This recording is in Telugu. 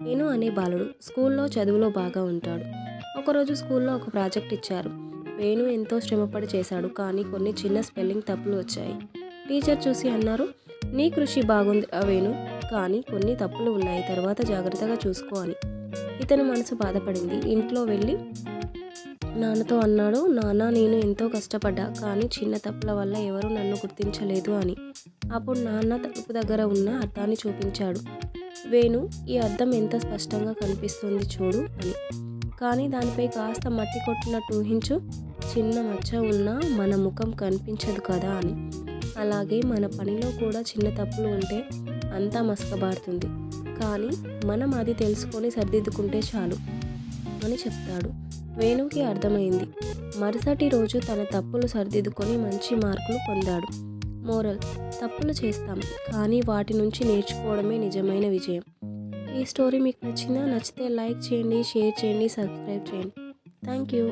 వేణు అనే బాలుడు స్కూల్లో చదువులో బాగా ఉంటాడు. ఒకరోజు స్కూల్లో ఒక ప్రాజెక్ట్ ఇచ్చారు. వేణు ఎంతో శ్రమపడి చేశాడు, కానీ కొన్ని చిన్న స్పెల్లింగ్ తప్పులు వచ్చాయి. టీచర్ చూసి అన్నారు, నీ కృషి బాగుంది వేణు, కానీ కొన్ని తప్పులు ఉన్నాయి, తర్వాత జాగ్రత్తగా చూసుకో అని. ఇతని మనసు బాధపడింది. ఇంట్లో వెళ్ళి నాన్నతో అన్నాడు, నాన్న, నేను ఎంతో కష్టపడ్డా, కానీ చిన్న తప్పుల వల్ల ఎవరు నన్ను గుర్తించలేదు అని. అప్పుడు నాన్న తలుపు దగ్గర ఉన్న అద్దాన్ని చూపించాడు. వేణు, ఈ అద్దం ఎంత స్పష్టంగా కనిపిస్తుంది చూడు అని. కానీ దానిపై కాస్త మట్టి కొట్టినట్టు ఊహించు, చిన్న మచ్చ ఉన్నా మన ముఖం కనిపించదు కదా అని. అలాగే మన పనిలో కూడా చిన్న తప్పులు ఉంటే అంతా మసకబారుతుంది, కానీ మనం అది తెలుసుకొని సరిదిద్దుకుంటే చాలు అని చెప్తాడు. వేణుకి అర్థమైంది. మరుసటి రోజు తన తప్పులు సరిదిద్దుకొని మంచి మార్కులు పొందాడు. మోరల్: తప్పులు చేస్తాం, కానీ వాటి నుంచి నేర్చుకోవడమే నిజమైన విజయం. ఈ స్టోరీ మీకు నచ్చితే లైక్ చేయండి, షేర్ చేయండి, సబ్స్క్రైబ్ చేయండి. Thank you.